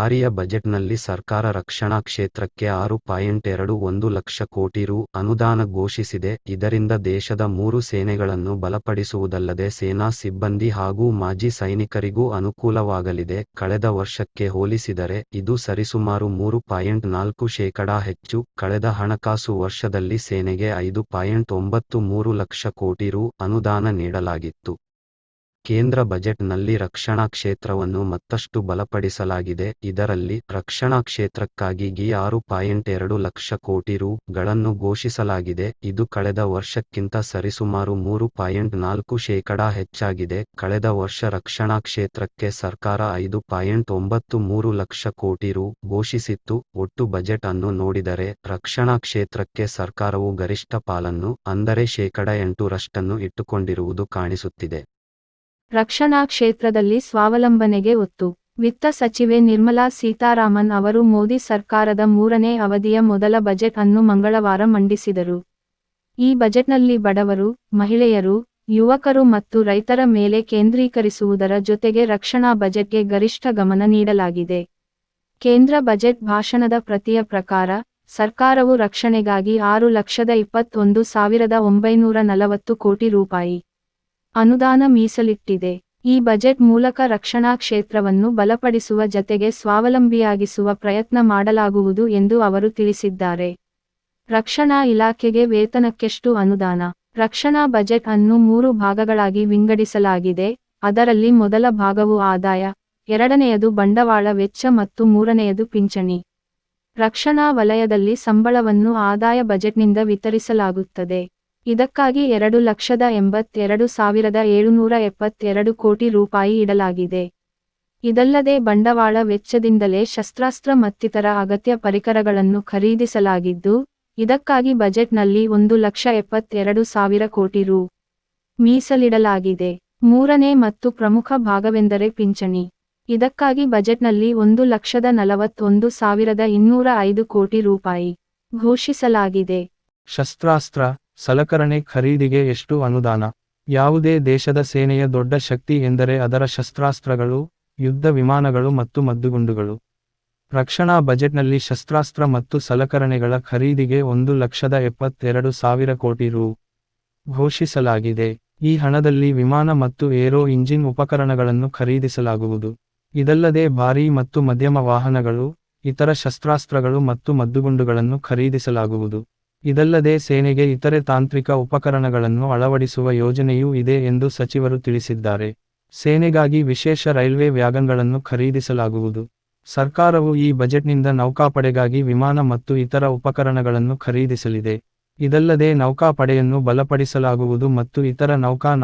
ಬಾರಿಯ ಬಜೆಟ್ನಲ್ಲಿ ಸರ್ಕಾರ ರಕ್ಷಣಾ ಕ್ಷೇತ್ರಕ್ಕೆ 6.21 ಲಕ್ಷ ಕೋಟಿ ರು ಅನುದಾನ ಘೋಷಿಸಿದೆ. ಇದರಿಂದ ದೇಶದ 3 ಸೇನೆಗಳನ್ನು ಬಲಪಡಿಸುವುದಲ್ಲದೆ ಸೇನಾ ಸಿಬ್ಬಂದಿ ಹಾಗೂ ಮಾಜಿ ಸೈನಿಕರಿಗೂ ಅನುಕೂಲವಾಗಲಿದೆ. ಕಳೆದ ವರ್ಷಕ್ಕೆ ಹೋಲಿಸಿದರೆ ಇದು ಸರಿಸುಮಾರು 3.4% ಹೆಚ್ಚು. ಕಳೆದ ಹಣಕಾಸು ವರ್ಷದಲ್ಲಿ ಸೇನೆಗೆ 5.93 ಲಕ್ಷ ಕೋಟಿ ರು ಅನುದಾನ ನೀಡಲಾಗಿತ್ತು. ಕೇಂದ್ರ ಬಜೆಟ್ನಲ್ಲಿ ರಕ್ಷಣಾ ಕ್ಷೇತ್ರವನ್ನು ಮತ್ತಷ್ಟು ಬಲಪಡಿಸಲಾಗಿದೆ. ಇದರಲ್ಲಿ ರಕ್ಷಣಾ ಕ್ಷೇತ್ರಕ್ಕಾಗಿ 6.2 ಲಕ್ಷ ಕೋಟಿ ರು ಗಳನ್ನು ಘೋಷಿಸಲಾಗಿದೆ. ಇದು ಕಳೆದ ವರ್ಷಕ್ಕಿಂತ ಸರಿಸುಮಾರು 3.4% ಹೆಚ್ಚಾಗಿದೆ. ಕಳೆದ ವರ್ಷ ರಕ್ಷಣಾ ಕ್ಷೇತ್ರಕ್ಕೆ ಸರ್ಕಾರ 5.93 ಲಕ್ಷ ಕೋಟಿ ರು ಘೋಷಿಸಿತ್ತು. ಒಟ್ಟು ಬಜೆಟ್ ಅನ್ನು ನೋಡಿದರೆ ರಕ್ಷಣಾ ಕ್ಷೇತ್ರಕ್ಕೆ ಸರ್ಕಾರವು ಗರಿಷ್ಠ ಪಾಲನ್ನು, ಅಂದರೆ 8% ರಷ್ಟನ್ನು ಇಟ್ಟುಕೊಂಡಿರುವುದು ಕಾಣಿಸುತ್ತಿದೆ. ರಕ್ಷಣಾ ಕ್ಷೇತ್ರದಲ್ಲಿ ಸ್ವಾವಲಂಬನೆಗೆ ಒತ್ತು. ವಿತ್ತ ಸಚಿವೆ ನಿರ್ಮಲಾ ಸೀತಾರಾಮನ್ ಅವರು ಮೋದಿ ಸರ್ಕಾರದ 3ನೇ ಅವಧಿಯ ಮೊದಲ ಬಜೆಟ್ ಅನ್ನು ಮಂಗಳವಾರ ಮಂಡಿಸಿದರು. ಈ ಬಜೆಟ್ನಲ್ಲಿ ಬಡವರು, ಮಹಿಳೆಯರು, ಯುವಕರು ಮತ್ತು ರೈತರ ಮೇಲೆ ಕೇಂದ್ರೀಕರಿಸುವುದರ ಜೊತೆಗೆ ರಕ್ಷಣಾ ಬಜೆಟ್ಗೆ ಗರಿಷ್ಠ ಗಮನ ನೀಡಲಾಗಿದೆ. ಕೇಂದ್ರ ಬಜೆಟ್ ಭಾಷಣದ ಪ್ರತಿಯ ಪ್ರಕಾರ, ಸರ್ಕಾರವು ರಕ್ಷಣೆಗಾಗಿ 6,21,940 ಕೋಟಿ ರೂಪಾಯಿ ಅನುದಾನ ಮೀಸಲಿಟ್ಟಿದೆ. ಈ ಬಜೆಟ್ ಮೂಲಕ ರಕ್ಷಣಾ ಕ್ಷೇತ್ರವನ್ನು ಬಲಪಡಿಸುವ ಜತೆಗೆ ಸ್ವಾವಲಂಬಿಯಾಗಿಸುವ ಪ್ರಯತ್ನ ಮಾಡಲಾಗುವುದು ಎಂದು ಅವರು ತಿಳಿಸಿದ್ದಾರೆ. ರಕ್ಷಣಾ ಇಲಾಖೆಗೆ ವೇತನಕ್ಕೆಷ್ಟು ಅನುದಾನ? ರಕ್ಷಣಾ ಬಜೆಟ್ ಅನ್ನು 3 ಭಾಗಗಳಾಗಿ ವಿಂಗಡಿಸಲಾಗಿದೆ. ಅದರಲ್ಲಿ ಮೊದಲ ಭಾಗವು ಆದಾಯ, ಎರಡನೆಯದು ಬಂಡವಾಳ ವೆಚ್ಚ ಮತ್ತು ಮೂರನೆಯದು ಪಿಂಚಣಿ. ರಕ್ಷಣಾ ವಲಯದಲ್ಲಿ ಸಂಬಳವನ್ನು ಆದಾಯ ಬಜೆಟ್ನಿಂದ ವಿತರಿಸಲಾಗುತ್ತದೆ. ಇದಕ್ಕಾಗಿ 2,82,772 ಕೋಟಿ ರೂಪಾಯಿ ಇಡಲಾಗಿದೆ. ಇದಲ್ಲದೆ ಬಂಡವಾಳ ವೆಚ್ಚದಿಂದಲೇ ಶಸ್ತ್ರಾಸ್ತ್ರ ಮತ್ತಿತರ ಅಗತ್ಯ ಪರಿಕರಗಳನ್ನು ಖರೀದಿಸಲಾಗಿದ್ದು, ಇದಕ್ಕಾಗಿ ಬಜೆಟ್ನಲ್ಲಿ 1,72,000 ಕೋಟಿ ರು ಮೀಸಲಿಡಲಾಗಿದೆ. ಮೂರನೇ ಮತ್ತು ಪ್ರಮುಖ ಭಾಗವೆಂದರೆ ಪಿಂಚಣಿ. ಇದಕ್ಕಾಗಿ ಬಜೆಟ್ನಲ್ಲಿ 1,41,205 ಕೋಟಿ ರೂಪಾಯಿ ಘೋಷಿಸಲಾಗಿದೆ. ಶಸ್ತ್ರಾಸ್ತ್ರ, ಸಲಕರಣೆ ಖರೀದಿಗೆ ಎಷ್ಟು ಅನುದಾನ? ಯಾವುದೇ ದೇಶದ ಸೇನೆಯ ದೊಡ್ಡ ಶಕ್ತಿ ಎಂದರೆ ಅದರ ಶಸ್ತ್ರಾಸ್ತ್ರಗಳು, ಯುದ್ಧ ವಿಮಾನಗಳು ಮತ್ತು ಮದ್ದುಗುಂಡುಗಳು. ರಕ್ಷಣಾ ಬಜೆಟ್ನಲ್ಲಿ ಶಸ್ತ್ರಾಸ್ತ್ರ ಮತ್ತು ಸಲಕರಣೆಗಳ ಖರೀದಿಗೆ 1,72,000 ಕೋಟಿ ರು ಘೋಷಿಸಲಾಗಿದೆ. ಈ ಹಣದಲ್ಲಿ ವಿಮಾನ ಮತ್ತು ಏರೋ ಇಂಜಿನ್ ಉಪಕರಣಗಳನ್ನು ಖರೀದಿಸಲಾಗುವುದು. ಇದಲ್ಲದೆ ಭಾರೀ ಮತ್ತು ಮಧ್ಯಮ ವಾಹನಗಳು, ಇತರ ಶಸ್ತ್ರಾಸ್ತ್ರಗಳು ಮತ್ತು ಮದ್ದುಗುಂಡುಗಳನ್ನು ಖರೀದಿಸಲಾಗುವುದು. ಇದಲ್ಲದೆ ಸೇನೆಗೆ ಇತರೆ ತಾಂತ್ರಿಕ ಉಪಕರಣಗಳನ್ನು ಅಳವಡಿಸುವ ಯೋಜನೆಯೂ ಇದೆ ಎಂದು ಸಚಿವರು ತಿಳಿಸಿದ್ದಾರೆ. ಸೇನೆಗಾಗಿ ವಿಶೇಷ ರೈಲ್ವೆ ವ್ಯಾಗನ್ಗಳನ್ನು ಖರೀದಿಸಲಾಗುವುದು. ಸರ್ಕಾರವು ಈ ಬಜೆಟ್ನಿಂದ ನೌಕಾಪಡೆಗಾಗಿ ವಿಮಾನ ಮತ್ತು ಇತರ ಉಪಕರಣಗಳನ್ನು ಖರೀದಿಸಲಿದೆ. ಇದಲ್ಲದೆ ನೌಕಾಪಡೆಯನ್ನು ಬಲಪಡಿಸಲಾಗುವುದು ಮತ್ತು ಇತರ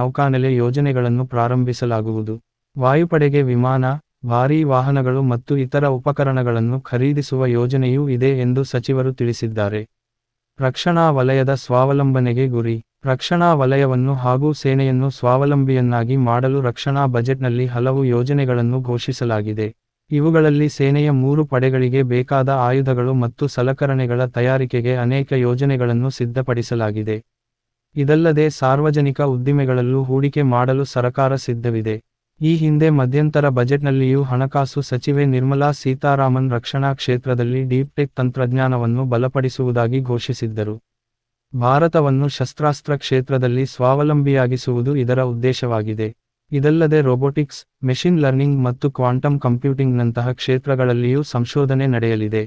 ನೌಕಾನೆಲೆ ಯೋಜನೆಗಳನ್ನು ಪ್ರಾರಂಭಿಸಲಾಗುವುದು. ವಾಯುಪಡೆಗೆ ವಿಮಾನ, ಭಾರೀ ವಾಹನಗಳು ಮತ್ತು ಇತರ ಉಪಕರಣಗಳನ್ನು ಖರೀದಿಸುವ ಯೋಜನೆಯೂ ಇದೆ ಎಂದು ಸಚಿವರು ತಿಳಿಸಿದ್ದಾರೆ. ರಕ್ಷಣಾ ವಲಯದ ಸ್ವಾವಲಂಬನೆಗೆ ಗುರಿ. ರಕ್ಷಣಾ ವಲಯವನ್ನು ಹಾಗೂ ಸೇನೆಯನ್ನು ಸ್ವಾವಲಂಬಿಯನ್ನಾಗಿ ಮಾಡಲು ರಕ್ಷಣಾ ಬಜೆಟ್ನಲ್ಲಿ ಹಲವು ಯೋಜನೆಗಳನ್ನು ಘೋಷಿಸಲಾಗಿದೆ. ಇವುಗಳಲ್ಲಿ ಸೇನೆಯ 3 ಪಡೆಗಳಿಗೆ ಬೇಕಾದ ಆಯುಧಗಳು ಮತ್ತು ಸಲಕರಣೆಗಳ ತಯಾರಿಕೆಗೆ ಅನೇಕ ಯೋಜನೆಗಳನ್ನು ಸಿದ್ಧಪಡಿಸಲಾಗಿದೆ. ಇದಲ್ಲದೆ ಸಾರ್ವಜನಿಕ ಉದ್ದಿಮೆಗಳಲ್ಲೂ ಹೂಡಿಕೆ ಮಾಡಲು ಸರಕಾರ ಸಿದ್ಧವಿದೆ. ಈ ಹಿಂದೆ ಮಧ್ಯಂತರ ಬಜೆಟ್ನಲ್ಲಿಯೂ ಹಣಕಾಸು ಸಚಿವೆ ನಿರ್ಮಲಾ ಸೀತಾರಾಮನ್ ರಕ್ಷಣಾ ಕ್ಷೇತ್ರದಲ್ಲಿ ಡೀಪ್ ಟೆಕ್ ತಂತ್ರಜ್ಞಾನವನ್ನು ಬಲಪಡಿಸುವುದಾಗಿ ಘೋಷಿಸಿದ್ದರು. ಭಾರತವನ್ನು ಶಸ್ತ್ರಾಸ್ತ್ರ ಕ್ಷೇತ್ರದಲ್ಲಿ ಸ್ವಾವಲಂಬಿಯಾಗಿಸುವುದು ಇದರ ಉದ್ದೇಶವಾಗಿದೆ. ಇದಲ್ಲದೆ ರೋಬೋಟಿಕ್ಸ್, ಮೆಷಿನ್ ಲರ್ನಿಂಗ್ ಮತ್ತು ಕ್ವಾಂಟಮ್ ಕಂಪ್ಯೂಟಿಂಗ್ನಂತಹ ಕ್ಷೇತ್ರಗಳಲ್ಲಿಯೂ ಸಂಶೋಧನೆ ನಡೆಯಲಿದೆ.